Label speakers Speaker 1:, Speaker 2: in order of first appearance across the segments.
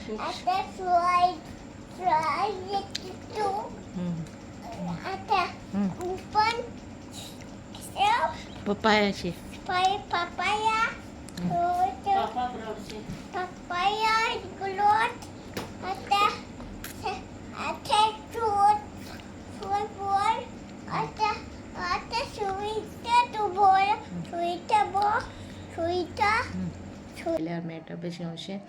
Speaker 1: आता फ्राय येतो. आता पण
Speaker 2: पपायाची
Speaker 1: पपाया पपाया ग्लोट आता आता बोल आता आता सुईटा तू बोल सुईटा
Speaker 2: मेळटा भशेन अशें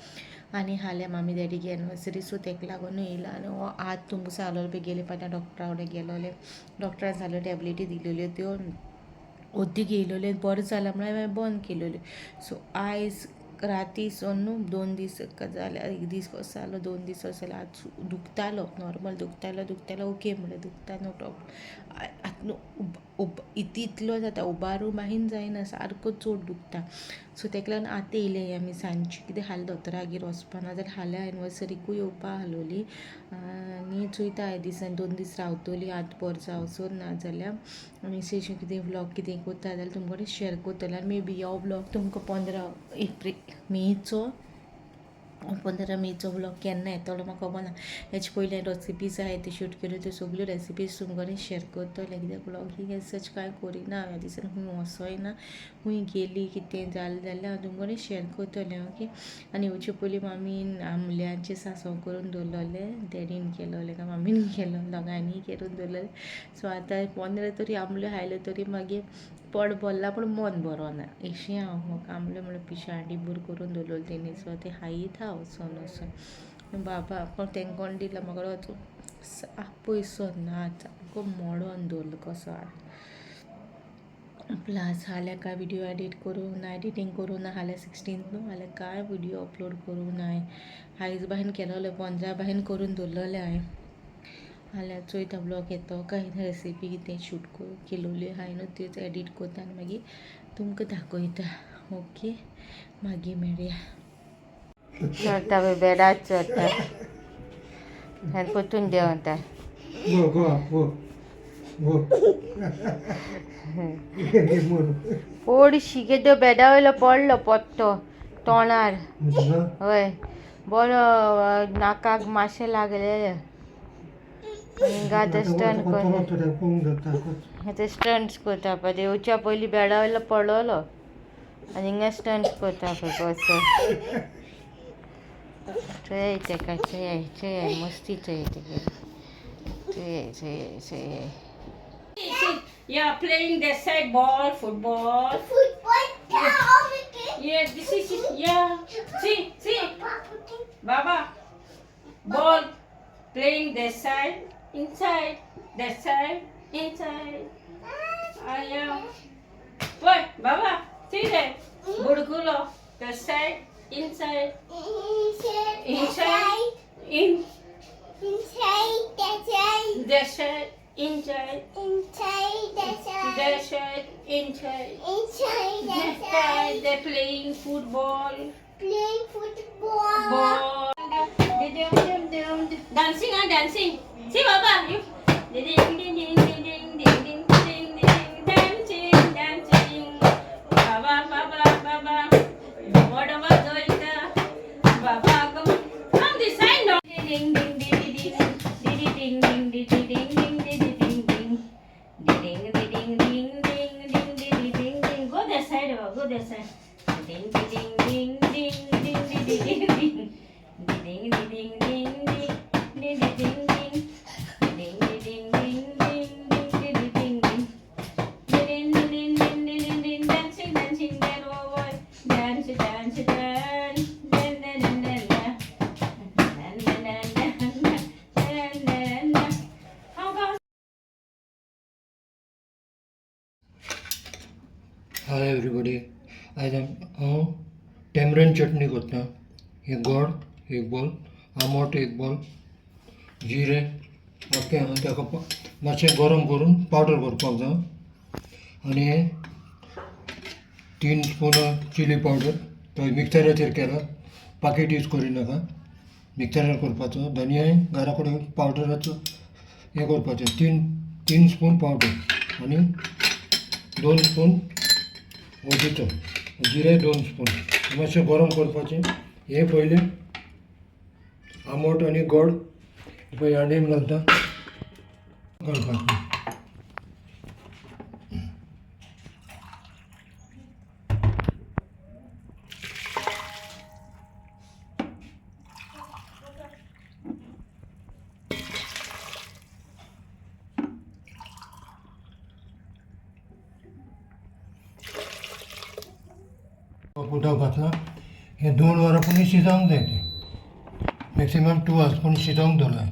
Speaker 2: आनी हाल्या मामी डॅडीगे एनिवर्सरी सो तेका लागून येयला आनी हो आज तुमकां सांगलो पळय गेले पावटी डॉक्टरा कडेन गेलोले डॉक्टरान सांगलो टॅबलेटी दिलेल्यो त्यो ओद्दीक येयलोले बरो जाला म्हळ्यार बंद केलेल्यो सो आयज राती सोन न्हू 2 दीस जाले एक दीस कसो जालो 2 दीस कसो जालो आज दुखतालो नॉर्मल दुखतालो ओके म्हणलें दुखता नो प्रॉब्लम आतां इतलो जाता उबारू माहीन जायना सारको चड दुखता सो तेका लागून आतां येयले आमी सांजची कितें हाल्या दोतोरागेर वचपा ना जाल्यार हाल्या एनिवर्सरीकूय येवपा आहलोली आनी चोयता ह्या दिसांनी 2 दीस रावतली आतां बरें जावसर ना जाल्यार आनी अशें कितें व्लॉग कितें करता जाल्यार तुमचे कडेन शेअर करतलें आनी मे बी हो व्लॉग तुमकां 15 मेचो 15 मेचो व्लॉग केन्ना येतलो म्हाका खबर ना हेचे पयलीं रेसिपीज आहाय त्यो शूट केल्यो त्यो सगल्यो रेसिपीज तुमचे कडेन शेअर करतलें कित्याक व्लॉगींग एज सच कांय करिना ह्या दिसांनी खूंय वचोय ना खूंय गेली कितें जालें जाल्यार हांव तुमचे कडेन शेअर करतलें ओके आनी येवचे पयलीं मामीन आमल्यांचें सांसव करून दवरलेलें डॅडीन केलोलें काय मामीन केलो दोगांयनी करून दवरलेलें सो आतां 15 तरी आमल्यो खायल्यो तरी मागीर पोट भरलां पूण मन भरो ना अशें हांव म्हाका आमल्यो म्हणल्यार पिशांडी भर करून दवरलेल्यो तेणी सो ते खायत हांव वचून बाबा पण तेंका कोण दिला म्हाका वचून पयसो ना सामको मोडोन दवरलो कसो प्लस हाल्या काय व्हिडिओ एडीट करूंक ना एडिटींग करूंक ना हाल्या 16th न्हू हाल्या कांय व्हिडिओ अपलोड करूंक नाय आयज बाहेन केलोलें 15 बाहेन करून दवरलेलें हांवें हाल्या चोयता ब्लॉग येतो काय रेसिपी कितें शूट केलोल्यो हाय न्हू त्योच एडीट करता आनी मागीर तुमकां दाखयता ओके मागीर मेळया चडटा पळय बेडार चडटा आनी परतून देंवता पडशी केदो बेडा वयलो पडलो पत्तो तोंडार हय बरो नाकाक माशें लागलेले हिंगा आतां स्टंट करता आतां स्टंट्स करता पळय येवच्या पयलीं बेडा वयलो पडलोलो आनी हिंगा स्टंट्स करता पळय कसो चोय तेका चोय मस्ती चोय तेगे चोय
Speaker 3: Yeah, playing that side ball, football. Yeah, this is it. Yeah. See. Baba. Ball. Playing that side, inside. That side, inside. Yeah. What? Baba. See that? Burgulo. That side, inside. Inside.
Speaker 1: Inside that side.
Speaker 3: That side. Inside.
Speaker 1: Inside that side.
Speaker 3: That side, inside.
Speaker 1: Inside that side.
Speaker 3: They're playing football.
Speaker 1: Playing football.
Speaker 3: Ball. Dancing and dancing. See, Baba. You. Ding ding ding ding ding ding ding ding ding. Dancing. Baba. What am I doing there? Baba, come this side now. Ding ding ding ding ding ding ding ding ding ding. Go that side. Ding ding ding ding ding ding ding ding ding ding ding ding ding ding ding ding dancing that boy dance
Speaker 4: Hi everybody, आज हांव टॅमरन चटणी करता एक गोड एक ball आमट एक ball जिरे okay आनी ताका मातशें गरम करून पावडर करपाक जाय आनी 3 स्पून चिली पावडर तो मिक्सराचेर केला पाकीट यूज करिनाका मिक्सरार करपाचो धनिया घरा कडेन पावडराचो हें करपाचें 3 स्पून पावडर आनी 2 स्पून वोचीचो जिरे 2 स्पून मातशें गरम करपाचें हे पयलें आंबट आणि गोड पळय आडीन घालता घालपाक पोटाक घातला हे 2 वरां पुणी शिजोवंक जाय ते मॅक्सिमम 2 आवर्स पूण शिजोवंक दवरलाय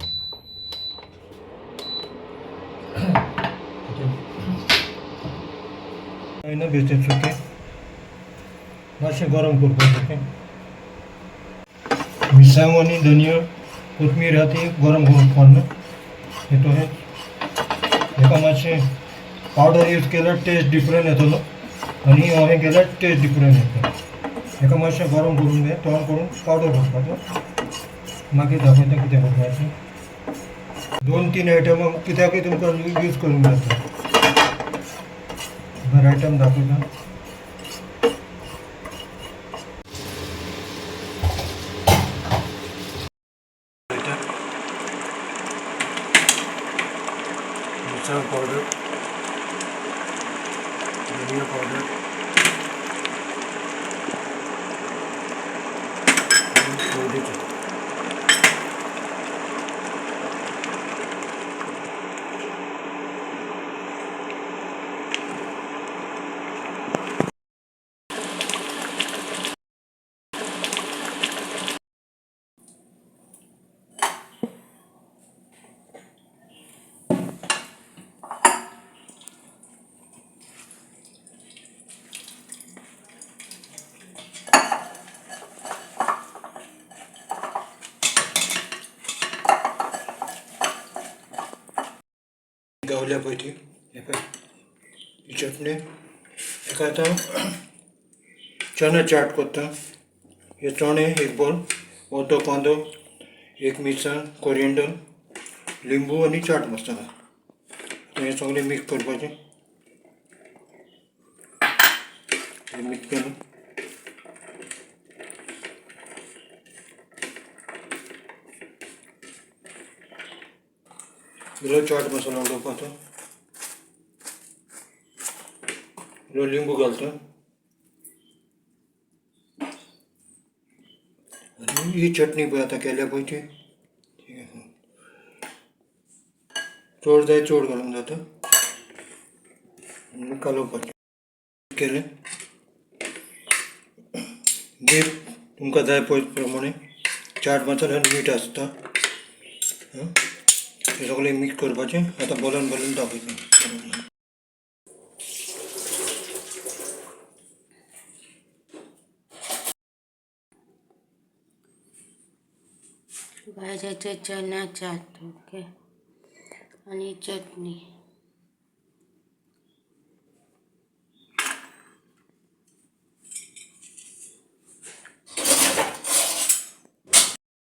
Speaker 4: ना बेसन सुकें मातशें गरम करपाचें मिरसांगो आनी धनिया कोथमीर आहा ती गरम करून काडून हेतून हेका मातशें पावडर यूज केल्यार टेस्ट डिफरंट येतलो आनी हांवें केल्यार टेस्ट डिफरंट येता हेका मातशें गरम करून घे तोंड करून पावडर करपाचो मागीर दाखयता कितें करपाचें 2-3 आयटम कित्याकूय तुमकां यूज करूंक जाता बरें आयटम दाखयता मिरसांग पावडर धनिया पावडर हळदीचें गावल्या पळय ती हे पळय ही चटणी हेका आतां चना चाट करता हे चणे एक बोल ओतो कांदो एक मिरसांग कोरिएंडर लिंबू आनी चाट मसाला हे सगळें मिक्स करपाचें हे मिक्स केलें इल्लो चाट मसाला उडोवपाचो इल्लो लिंबू घालता आनी ही चटणी पळय आतां केल्या पळय ती चड जाय चड घालूंक जाता आनी कालोवपाचें केलें मीठ तुमकां जाय पळय प्रमाणे चाट मसाला आनी मीठ आसता हे सगळें मिक्स करपाचें आतां बोलान दाखयता
Speaker 2: भाज्याचे चना चाट ओके आणि चटणी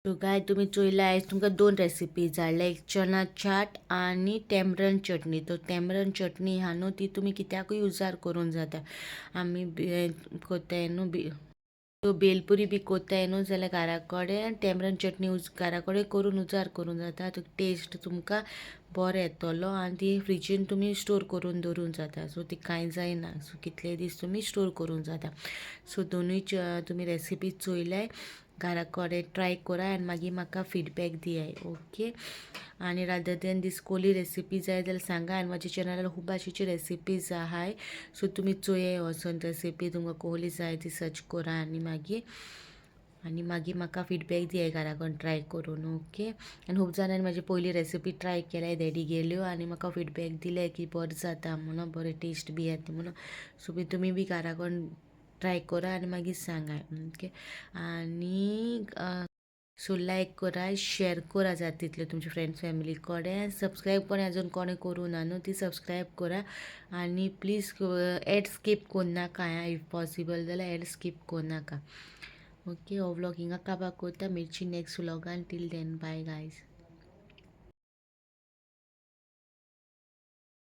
Speaker 2: सो गाय तुम्ही चोयला आयज तुमकां 2 रेसिपीज हाडल्या एक चना चाट आनी टॅमरन चटणी तो टॅमरन चटणी हा न्हू ती तुमी कित्याकूय उजार करूंक जाता आमी कोत्ताय न्हू तो बेलपुरी बी कोत्ताय न्हू जाल्यार घरा कडेन टॅमरन चटणी घरा कडेन करून उजार करूंक जाता टेस्ट तुमकां बरो येतलो आनी ती फ्रिजीन तुमी स्टोर करून दवरूंक जाता सो ती कांय जायना सो कितले दीस तुमी स्टोर करूंक जाता सो दोनूय तुमी रेसिपी चोयल्याय घरा कडेन ट्राय करा आनी मागीर म्हाका फीडबॅक दियाय ओके आनी रादर दॅन दीस कोहली रेसिपी जाय जाल्यार सांगा आनी म्हाज्या चॅनलार खूब भाशेची रेसिपीज आहाय सो तुमी चोये वचून रेसिपी तुमकां कोहली जाय ती सर्च करा आनी मागीर म्हाका फीडबॅक दियाय घरा कडेन ट्राय करून ओके आनी खूब जाणांनी म्हाजी पयली रेसिपी ट्राय केल्याय डॅडी गेल्यो आनी म्हाका फीडबॅक दिले की बरें जाता म्हणून बरें टेस्ट बी येता म्हणून सो तुमी बी घरा कडेन ट्राय करा आनी मागीर सांगाय ओके आनी सो लायक करा शेअर करा जाता तितले तुमच्या फ्रेंड्स फॅमिली कडेन सबस्क्रायब पण अजून कोणें करूं ना न्हू ती सबस्क्रायब करा आनी प्लीज एड स्कीप करनाका इफ पॉसिबल जाल्यार एड स्कीप करनाका ओके हो व्लॉग हिंगा काबार करता मेळची नेक्स्ट व्लॉगान टील देन बाय गायज